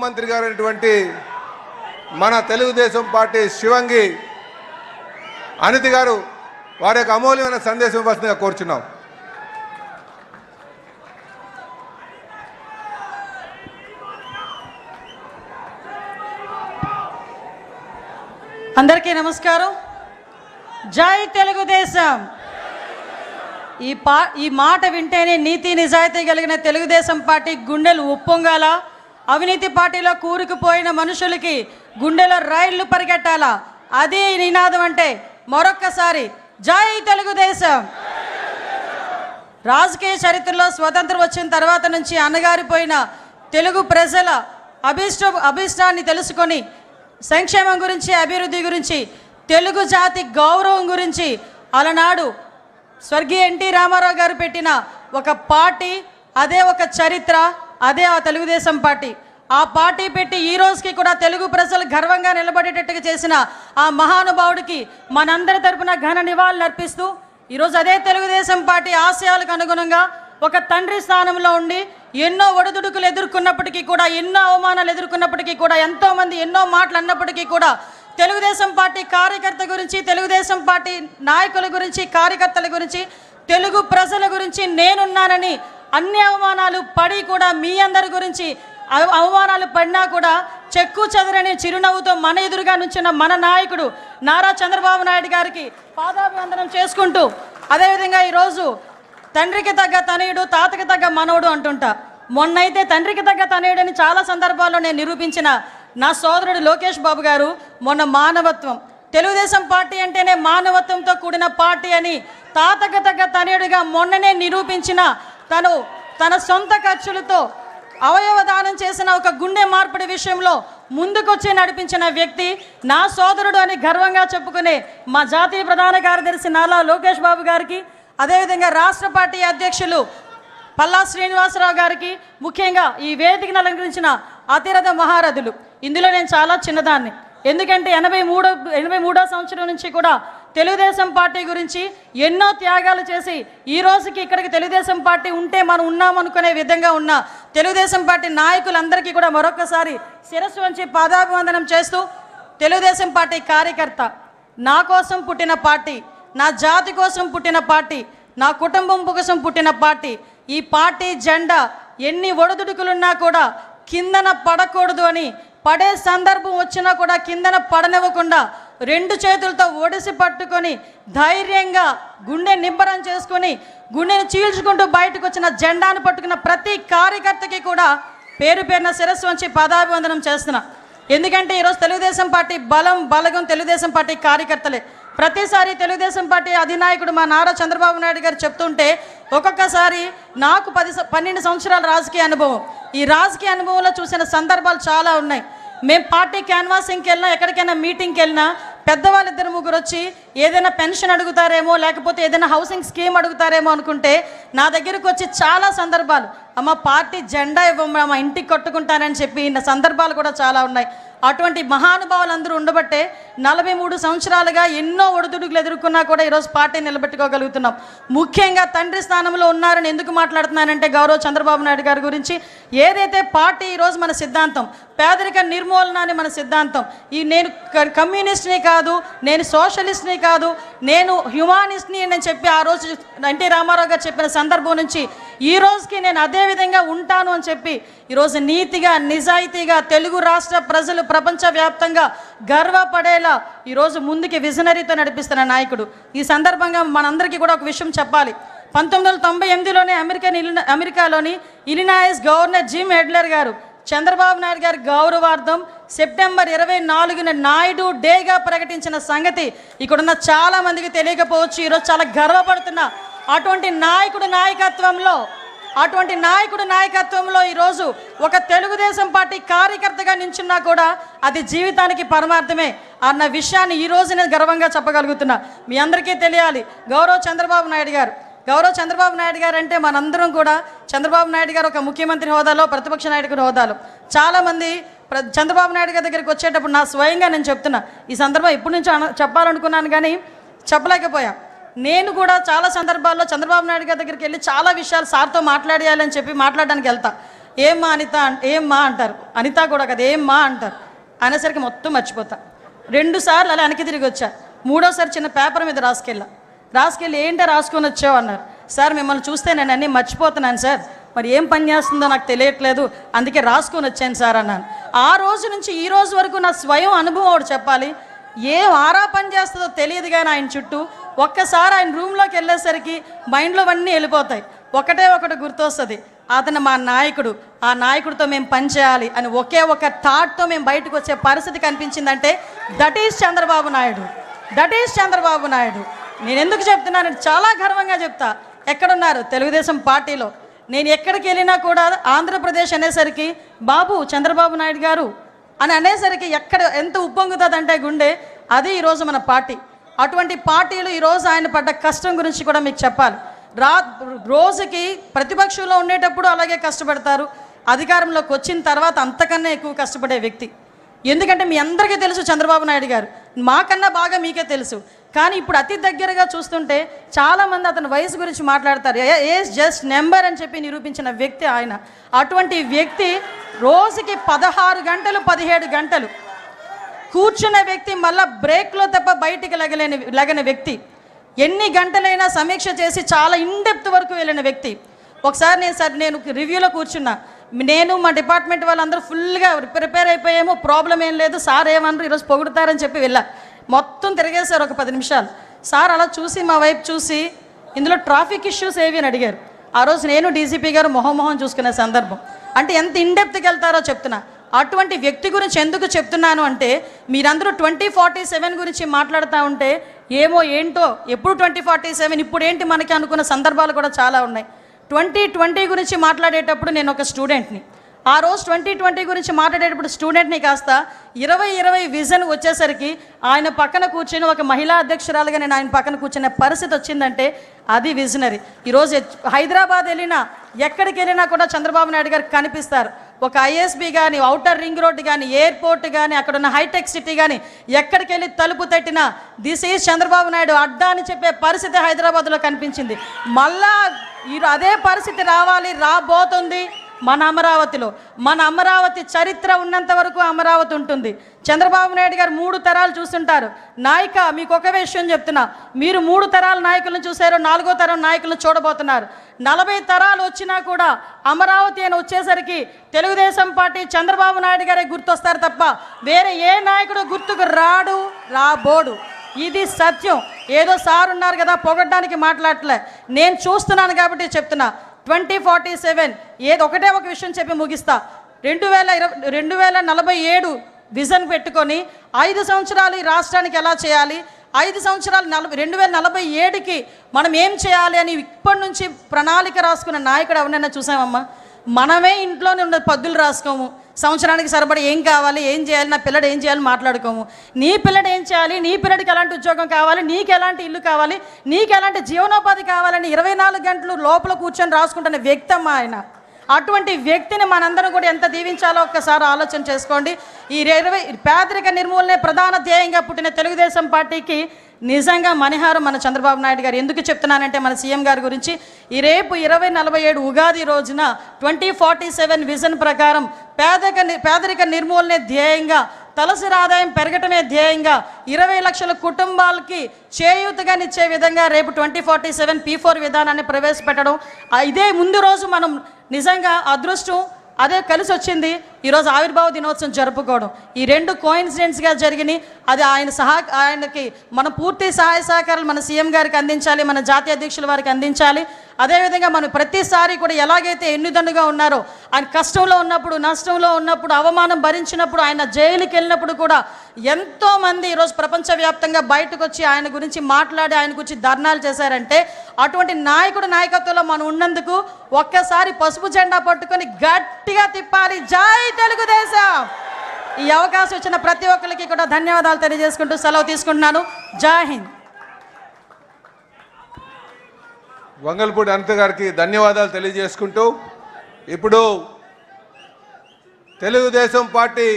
మంత్రి గారైనటువంటి మన తెలుగుదేశం పార్టీ శివంగి అనితి గారు వారి యొక్క అమూల్యమైన సందేశం ఇవ్వాల్సిందిగా కోరుచున్నాం. అందరికీ నమస్కారం. జై తెలుగుదేశం. ఈ మాట వింటేనే నీతి నిజాయితీ కలిగిన తెలుగుదేశం పార్టీ గుండెలు ఉప్పొంగాల. అవినీతి పార్టీలో కూరుకుపోయిన మనుషులకి గుండెలో రైళ్లు పరిగెట్టాలా. అది నినాదం అంటే మరొక్కసారి జై తెలుగుదేశం. రాజకీయ చరిత్రలో స్వతంత్రం వచ్చిన తర్వాత నుంచి అణగారిపోయిన తెలుగు ప్రజల అభిష్టాన్ని తెలుసుకొని సంక్షేమం గురించి, అభివృద్ధి గురించి, తెలుగు జాతి గౌరవం గురించి అలనాడు స్వర్గీయ ఎన్టీ రామారావు గారు పెట్టిన ఒక పార్టీ, అదే ఒక చరిత్ర, అదే ఆ తెలుగుదేశం పార్టీ. ఆ పార్టీ పెట్టి ఈ రోజుకి కూడా తెలుగు ప్రజలు గర్వంగా నిలబడేటట్టుగా చేసిన ఆ మహానుభావుడికి మనందరి తరపున ఘన నివాళులు అర్పిస్తూ ఈరోజు అదే తెలుగుదేశం పార్టీ ఆశయాలకు అనుగుణంగా ఒక తండ్రి స్థానంలో ఉండి ఎన్నో ఒడిదుడుకులు ఎదుర్కొన్నప్పటికీ కూడా, ఎన్నో అవమానాలు ఎదుర్కొన్నప్పటికీ కూడా, ఎంతోమంది ఎన్నో మాటలు అన్నప్పటికీ కూడా తెలుగుదేశం పార్టీ కార్యకర్త గురించి, తెలుగుదేశం పార్టీ నాయకుల గురించి, కార్యకర్తల గురించి, తెలుగు ప్రజల గురించి నేనున్నానని అన్ని అవమానాలు పడి కూడా మీ అందరి గురించి అవమానాలు పడినా కూడా చెక్కు చెదరని చిరునవ్వుతో మన ఎదురుగా నుంచిన మన నాయకుడు నారా చంద్రబాబు నాయుడు గారికి పాదాభివందనం చేసుకుంటూ, అదేవిధంగా ఈరోజు తండ్రికి తగ్గ తనయుడు, తాతకి తగ్గ మనవడు అంటుంటా. మొన్నైతే తండ్రికి తగ్గ తనయుడని చాలా సందర్భాల్లో నేను నిరూపించిన నా సోదరుడు లోకేష్ బాబు గారు మొన్న మానవత్వం, తెలుగుదేశం పార్టీ అంటేనే మానవత్వంతో కూడిన పార్టీ అని తాతకి తగ్గ తనయుడిగా మొన్ననే నిరూపించిన తను తన సొంత ఖర్చులతో అవయవ దానం చేసిన ఒక గుండె మార్పిడి విషయంలో ముందుకొచ్చి నడిపించిన వ్యక్తి నా సోదరుడు అని గర్వంగా చెప్పుకునే మా జాతీయ ప్రధాన కార్యదర్శి నారా లోకేష్ బాబు గారికి, అదేవిధంగా రాష్ట్ర పార్టీ అధ్యక్షులు పల్లా శ్రీనివాసరావు గారికి, ముఖ్యంగా ఈ వేదికను అలంకరించిన అతిరథ మహారథులు. ఇందులో నేను చాలా చిన్నదాన్ని, ఎందుకంటే 83వ సంవత్సరం నుంచి కూడా తెలుగుదేశం పార్టీ గురించి ఎన్నో త్యాగాలు చేసి ఈ రోజుకి ఇక్కడికి తెలుగుదేశం పార్టీ ఉంటే మనం ఉన్నామనుకునే విధంగా ఉన్న తెలుగుదేశం పార్టీ నాయకులందరికీ కూడా మరొకసారి శిరస్సు వంచి పాదాభివందనం చేస్తూ, తెలుగుదేశం పార్టీ కార్యకర్త, నా కోసం పుట్టిన పార్టీ, నా జాతి కోసం పుట్టిన పార్టీ, నా కుటుంబం కోసం పుట్టిన పార్టీ. ఈ పార్టీ జెండా ఎన్ని ఒడిదుడుకులున్నా కూడా కిందన పడకూడదు అని, పడే సందర్భం వచ్చినా కూడా కిందన పడనివ్వకుండా 2 చేతులతో ఒడిసి పట్టుకొని ధైర్యంగా గుండె నింబరం చేసుకొని గుండెను చీల్చుకుంటూ బయటకు వచ్చిన జెండాను పట్టుకున్న ప్రతి కార్యకర్తకి కూడా పేరు పేరున శిరస్సు వంచి పాదాభివందనం చేస్తున్నా. ఎందుకంటే ఈరోజు తెలుగుదేశం పార్టీ బలగం తెలుగుదేశం పార్టీ కార్యకర్తలే. ప్రతిసారి తెలుగుదేశం పార్టీ అధినాయకుడు మా నారా చంద్రబాబు నాయుడు గారు చెప్తుంటే ఒక్కొక్కసారి నాకు 12 సంవత్సరాల రాజకీయ అనుభవం, ఈ రాజకీయ అనుభవంలో చూసిన సందర్భాలు చాలా ఉన్నాయి. మేము పార్టీ క్యాన్వాసింగ్కి వెళ్ళినా, ఎక్కడికైనా మీటింగ్కి వెళ్ళినా పెద్దవాళ్ళు 2-3 వచ్చి ఏదైనా పెన్షన్ అడుగుతారేమో, లేకపోతే ఏదైనా హౌసింగ్ స్కీమ్ అడుగుతారేమో అనుకుంటే నా దగ్గరకు వచ్చి చాలా సందర్భాలు, అమ్మ పార్టీ జెండా ఇవ్వమ్మా, మా ఇంటికి కట్టుకుంటానని చెప్పి సందర్భాలు కూడా చాలా ఉన్నాయి. అటువంటి మహానుభావులందరూ ఉండబట్టే 43 సంవత్సరాలుగా ఎన్నో ఒడిదుడుకులు ఎదుర్కొన్నా కూడా ఈరోజు పార్టీ నిలబెట్టుకోగలుగుతున్నాం. ముఖ్యంగా తండ్రి స్థానంలో ఉన్నారని ఎందుకు మాట్లాడుతున్నానంటే గౌరవ చంద్రబాబు నాయుడు గారి గురించి. ఏదైతే పార్టీ ఈరోజు మన సిద్ధాంతం పేదరిక నిర్మూలన అని మన సిద్ధాంతం. నేను కమ్యూనిస్ట్ని కాదు, నేను సోషలిస్ట్ని కాదు, నేను హ్యుమానిస్ట్ని అని చెప్పి ఆ రోజు ఎన్టీ రామారావు గారు చెప్పిన సందర్భం నుంచి ఈ రోజుకి నేను అదే విధంగా ఉంటాను అని చెప్పి ఈరోజు నీతిగా, నిజాయితీగా తెలుగు రాష్ట్ర ప్రజలు ప్రపంచవ్యాప్తంగా గర్వపడేలా ఈరోజు ముందుకి విజనరీతో నడిపిస్తున్న నాయకుడు. ఈ సందర్భంగా మనందరికీ కూడా ఒక విషయం చెప్పాలి. 1998లోనే అమెరికాలోని ఇలినాయిస్ గవర్నర్ జిమ్ ఎడ్లర్ గారు చంద్రబాబు నాయుడు గారి గౌరవార్థం సెప్టెంబర్ 24న నాయుడు డేగా ప్రకటించిన సంగతి ఇక్కడున్న చాలా మందికి తెలియకపోవచ్చు. ఈరోజు చాలా గర్వపడుతున్నా. అటువంటి నాయకుడు నాయకత్వంలో ఈరోజు ఒక తెలుగుదేశం పార్టీ కార్యకర్తగా నించున్నా కూడా అది జీవితానికి పరమార్థమే అన్న విషయాన్ని ఈ రోజు నేను గర్వంగా చెప్పగలుగుతున్నా. మీ అందరికీ తెలియాలి, గౌరవ చంద్రబాబు నాయుడు గారు అంటే మనందరం కూడా చంద్రబాబు నాయుడు గారు ఒక ముఖ్యమంత్రి హోదాలో, ప్రతిపక్ష నాయకుడి హోదాలో చాలామంది చంద్రబాబు నాయుడు గారి దగ్గరికి వచ్చేటప్పుడు నా స్వయంగా నేను చెప్తున్నా, ఈ సందర్భం ఎప్పటి నుంచో చెప్పాలనుకున్నాను కానీ చెప్పలేకపోయా. నేను కూడా చాలా సందర్భాల్లో చంద్రబాబు నాయుడు గారి దగ్గరికి వెళ్ళి చాలా విషయాలు సార్తో మాట్లాడేయాలని చెప్పి మాట్లాడడానికి వెళ్తా. ఏమ్మా అనిత ఏం మా అంటారు, అనిత కూడా కదా ఏం మా అంటారు. అనేసరికి మొత్తం మర్చిపోతా. 2 సార్లు అలా వెనక్కి తిరిగి వచ్చా. 3వసారి చిన్న పేపర్ మీద రాసుకెళ్ళి ఏంటో రాసుకొని వచ్చావు అన్నారు. సార్ మిమ్మల్ని చూస్తే నేను అన్నీ మర్చిపోతున్నాను సార్, మరి ఏం పని చేస్తుందో నాకు తెలియట్లేదు, అందుకే రాసుకొని వచ్చాను సార్ అన్నాను. ఆ రోజు నుంచి ఈ రోజు వరకు నా స్వయం అనుభవం ఒకటి చెప్పాలి. ఏం ఆరా పని చేస్తుందో తెలియదు కానీ ఆయన చుట్టూ ఒక్కసారి ఆయన రూమ్లోకి వెళ్ళేసరికి మైండ్లో అన్నీ వెళ్ళిపోతాయి. ఒకటి గుర్తొస్తుంది, అతను మా నాయకుడు, ఆ నాయకుడితో మేము పనిచేయాలి అని ఒకే ఒక థాట్తో మేము బయటకు వచ్చే పరిస్థితి కనిపించిందంటే దట్ ఈజ్ చంద్రబాబు నాయుడు. నేను ఎందుకు చెప్తున్నాను, చాలా గర్వంగా చెప్తా. ఎక్కడున్నారు తెలుగుదేశం పార్టీలో, నేను ఎక్కడికి వెళ్ళినా కూడా ఆంధ్రప్రదేశ్ అనేసరికి బాబు చంద్రబాబు నాయుడు గారు అని అనేసరికి ఎక్కడ ఎంత ఉప్పొంగుతుందంటే గుండె, అది ఈరోజు మన పార్టీ. అటువంటి పార్టీలు ఈరోజు ఆయన పడ్డ కష్టం గురించి కూడా మీకు చెప్పాలి. రోజుకి ప్రతిపక్షంలో ఉండేటప్పుడు అలాగే కష్టపడతారు, అధికారంలోకి వచ్చిన తర్వాత అంతకన్నా ఎక్కువ కష్టపడే వ్యక్తి. ఎందుకంటే మీ అందరికీ తెలుసు చంద్రబాబు నాయుడు గారు, మాకన్నా బాగా మీకే తెలుసు. కానీ ఇప్పుడు అతి దగ్గరగా చూస్తుంటే చాలామంది అతని వయసు గురించి మాట్లాడతారు. ఏజ్ జస్ట్ నెంబర్ అని చెప్పి నిరూపించిన వ్యక్తి ఆయన. అటువంటి వ్యక్తి రోజుకి 16 గంటలు 17 గంటలు కూర్చున్న వ్యక్తి, మళ్ళీ బ్రేక్లో తప్ప బయటికి లగని వ్యక్తి, ఎన్ని గంటలైనా సమీక్ష చేసి చాలా ఇన్డెప్త్ వరకు వెళ్ళిన వ్యక్తి. ఒకసారి నేను రివ్యూలో కూర్చున్నా, నేను మా డిపార్ట్మెంట్ వాళ్ళందరూ ఫుల్గా ప్రిపేర్ అయిపోయాము, ప్రాబ్లం ఏం లేదు, సార్ ఏమన్నారు ఈరోజు పొగుడుతారని చెప్పి వెళ్ళా. మొత్తం తిరిగేశారు ఒక 10 నిమిషాలు. సార్ అలా చూసి మా వైపు చూసి ఇందులో ట్రాఫిక్ ఇష్యూస్ ఏవి అని అడిగారు. ఆ రోజు నేను డీజీపీ గారు మొహం చూసుకునే సందర్భం. అంటే ఎంత ఇన్డెప్త్కి వెళ్తారో చెప్తున్నా. అటువంటి వ్యక్తి గురించి ఎందుకు చెప్తున్నాను అంటే, మీరందరూ 2047 గురించి మాట్లాడుతూ ఉంటే ఏమో ఏంటో ఎప్పుడు 2047 ఇప్పుడు ఏంటి మనకి అనుకున్న సందర్భాలు కూడా చాలా ఉన్నాయి. 2020 గురించి మాట్లాడేటప్పుడు నేను ఒక స్టూడెంట్ని. ఆ రోజు 2020 గురించి మాట్లాడేటప్పుడు స్టూడెంట్ని కాస్త 2020 విజన్ వచ్చేసరికి ఆయన పక్కన కూర్చొని ఒక మహిళా అధ్యక్షురాలుగా నేను ఆయన పక్కన కూర్చునే పరిస్థితి వచ్చిందంటే అది విజనరీ. ఈరోజు హైదరాబాద్ వెళ్ళినా ఎక్కడికి వెళ్ళినా కూడా చంద్రబాబు నాయుడు గారు కనిపిస్తారు. ఒక ఐఎస్బి కానీ, ఔటర్ రింగ్ రోడ్ కానీ, ఎయిర్పోర్ట్ కానీ, అక్కడ ఉన్న హైటెక్ సిటీ కానీ ఎక్కడికి వెళ్ళి తలుపు తట్టినా దిస్ ఈజ్ చంద్రబాబు నాయుడు అడ్డా అని చెప్పే పరిస్థితి హైదరాబాద్లో కనిపించింది. మళ్ళా అదే పరిస్థితి రాబోతుంది మన అమరావతిలో. మన అమరావతి చరిత్ర ఉన్నంత వరకు అమరావతి ఉంటుంది. చంద్రబాబు నాయుడు గారు 3 తరాలు చూస్తుంటారు. నాయక మీకు ఒక విషయం చెప్తున్నా, మీరు 3 తరాల నాయకులను చూశారు, 4వ తరం నాయకులను చూడబోతున్నారు. 40 తరాలు వచ్చినా కూడా అమరావతి అని వచ్చేసరికి తెలుగుదేశం పార్టీ చంద్రబాబు నాయుడు గారే గుర్తొస్తారు తప్ప వేరే ఏ నాయకుడు గుర్తుకు రాబోడు. ఇది సత్యం. ఏదో సార్ ఉన్నారు కదా పొగడ్డానికి మాట్లాడలే, నేను చూస్తున్నాను కాబట్టి చెప్తున్నా. 2047 ఒకటే ఒక విషయం చెప్పి ముగిస్తా. 2047 విజన్ పెట్టుకొని 5 సంవత్సరాలు ఈ రాష్ట్రానికి ఎలా చేయాలి, 5 సంవత్సరాలు 2047కి మనం ఏం చేయాలి అని ఇప్పటి నుంచి ప్రణాళిక రాసుకున్న నాయకుడు ఎవరైనా చూసామమ్మా? మనమే ఇంట్లోనే ఉన్న పద్దులు రాసుకోము, సంవత్సరానికి సరిపడి ఏం కావాలి, ఏం చేయాలి, నా పిల్లడు ఏం చేయాలి మాట్లాడుకోము. నీ పిల్లడు ఏం చేయాలి, నీ పిల్లడికి ఎలాంటి ఉద్యోగం కావాలి, నీకు ఎలాంటి ఇల్లు కావాలి, నీకు ఎలాంటి జీవనోపాధి కావాలని 24 గంటలు లోపల కూర్చొని రాసుకుంటున్న వ్యక్తి అమ్మా ఆయన. అటువంటి వ్యక్తిని మనందరం కూడా ఎంత దీవించాలో ఒక్కసారి ఆలోచన చేసుకోండి. ఈ పేదరిక నిర్మూలనే ప్రధాన ధ్యేయంగా పుట్టిన తెలుగుదేశం పార్టీకి నిజంగా మణిహారం మన చంద్రబాబు నాయుడు గారు. ఎందుకు చెప్తున్నానంటే మన సీఎం గారి గురించి, ఈ రేపు 2047 ఉగాది రోజున 2047 విజన్ ప్రకారం పేదరిక నిర్మూలనే ధ్యేయంగా, తలసరి ఆదాయం పెరగటమే ధ్యేయంగా 20 లక్షల కుటుంబాలకి చేయూతగానిచ్చే విధంగా రేపు 2047 P4 విధానాన్ని ప్రవేశపెట్టడం. ఇదే ముందు రోజు మనం నిజంగా అదృష్టం అదే కలిసి వచ్చింది. ఈరోజు ఆవిర్భావ దినోత్సవం జరుపుకోవడం, ఈ 2 కోయిన్సిడెంట్స్గా జరిగినాయి. అది ఆయనకి మన పూర్తి సహాయ సహకారాలు మన సీఎం గారికి అందించాలి, మన జాతీయ అధ్యక్షుల వారికి అందించాలి. అదేవిధంగా మనం ప్రతిసారి కూడా ఎలాగైతే ఎన్నిదన్నుగా ఉన్నారో, ఆయన కష్టంలో ఉన్నప్పుడు, నష్టంలో ఉన్నప్పుడు, అవమానం భరించినప్పుడు, ఆయన జైలుకి వెళ్ళినప్పుడు కూడా ఎంతోమంది ఈరోజు ప్రపంచవ్యాప్తంగా బయటకు వచ్చి ఆయన గురించి మాట్లాడి ఆయన గురించి ధర్నాలు చేశారంటే, అటువంటి నాయకత్వంలో మనం ఉన్నందుకు ఒక్కసారి పసుపు జెండా పట్టుకొని గట్టిగా తిప్పాలి. జై తెలుగుదేశం! ఈ అవకాశం ఇచ్చిన ప్రతి ఒక్కరికి కూడా ధన్యవాదాలు తెలియజేసుకుంటూ సెలవు తీసుకుంటున్నాను. జై హింద్. వంగల్పూడి అనిత గారికి ధన్యవాదాలు తెలియజేసుకుంటూ ఇప్పుడు తెలుగుదేశం పార్టీ